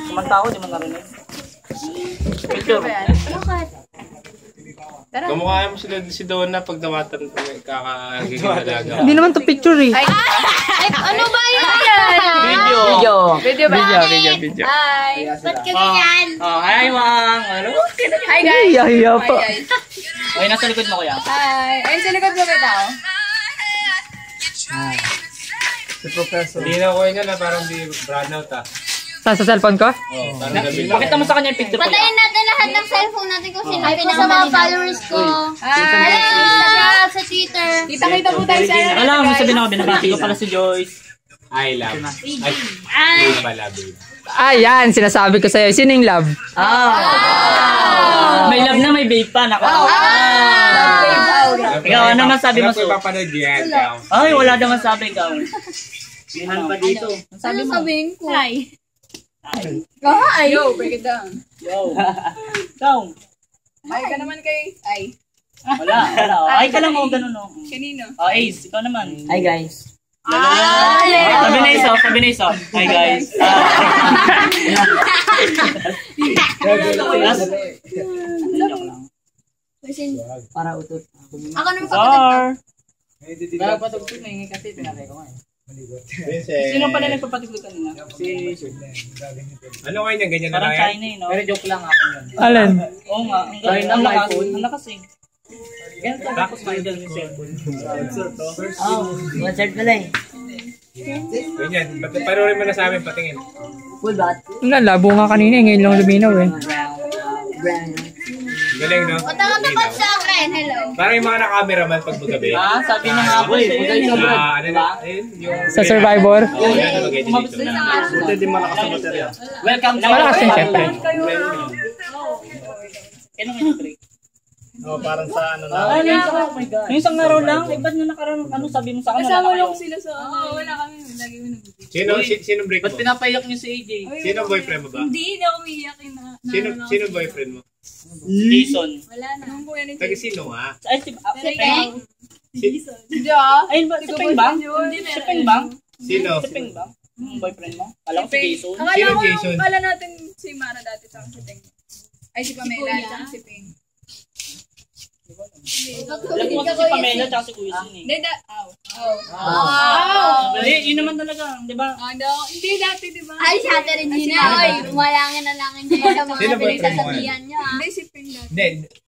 Kumanta ako, di mo narinig. Picture. Bakit? Kamukha mo si Donna pag nawatan ko kakagiging alaga. Hindi naman to picture eh. Ay, ano ba yan? Video. Video. Hi. Ba't ka ganyan? Hi, Wang. Ano? Hi guys. Hiya pa. Ay, nasa likod mo kuya. Hi. Ayun sa likod mo kita. Si Professor. Hindi na ko yun na parang di brownout Sa cellphone ko? Parang gabi. Pakita mo sa kanya yung picture ko. Patayin natin lahat ng cellphone natin kung sino sa mga followers ko. Hi. Sa Instagram, sa Twitter. Kita-kita po tayo sa Alam mo, sabihin ako, binabati ko pala si Joyce. I love. Ay, pala, babe. Ayan, sinasabi ko sa'yo. Sino yung love? May love na, may babe pa. Nako. Ikaw, ano naman sabi mo? Ano po ipapanood yan? Ay, wala naman sabi ikaw. Ano pa dito? Ano sabihin ko? Hi. Hi. Yo, break it down. Yo. Ikaw. Hi ka naman kay... Ay. Wala. Ay ka lang o, ganun o. Kanino? Oh, Ace, ikaw naman. Hi guys. Sabi na isa. Hi guys. Para utot. Ako naman kapatid. Patugtog na yung kasi pinatay ko nga. Sino pala nagpapatugtog kanina? Ano kayo niya? Ganyan na Parang lang yan? China no? Pero joke lang ako yun. Alin? Oo nga, ang lakas. Ang lakas eh. Ganito tapos may dyan yung cellphone. Concert pala eh. Ganyan. Panurin mo na sa amin, patingin. Full bat. Wala, labo nga kanina eh. Ngayon lang luminaw eh. Galing, no? Tapat sa akin. Hello. Parang yung mga na-cameraman pag magabi. Sabi na nga po eh. Ano na? Ayun, yung... Sa Survivor? Oo, yan. Mag-edit dito na. Buti di malakas ang baterya. Welcome to Malakas yun, syempre. Kailan nga yung break? Oo, parang sa ano na. Oh my God. Yung isang araw lang, ba't nyo nakaroon, ano sabi mo sa akin? Kasama lang sila sa... Oo, wala kami. Lagi mo nag-video. Sino break Ba't mo? pinapayak niyo si AJ? Sino boyfriend mo ba? Hindi ako umiiyak. Sino boyfriend mo? Jason. Wala na. Anong kuya nito? Taga sino nga? Ay, si Peng? Jason. Hindi ah. Ayun ba? Si Peng Bang? Si Peng Bang? Sino? Si Peng Bang? Yung boyfriend mo? Alam ko si Jason. Akala ko Jason? yung pala natin si Mara dati sa si Peng. Ay, si Pamela at si Peng. Alam ko si Pamela at si Kuya Sin eh. Hindi, Yun naman talaga, di ba? hindi dati, di ba? Ay, si Ate Regina. Ay, umalangin na langin niya sa mga pinagsasabihan niya. Hindi, si Peng dati. Hindi.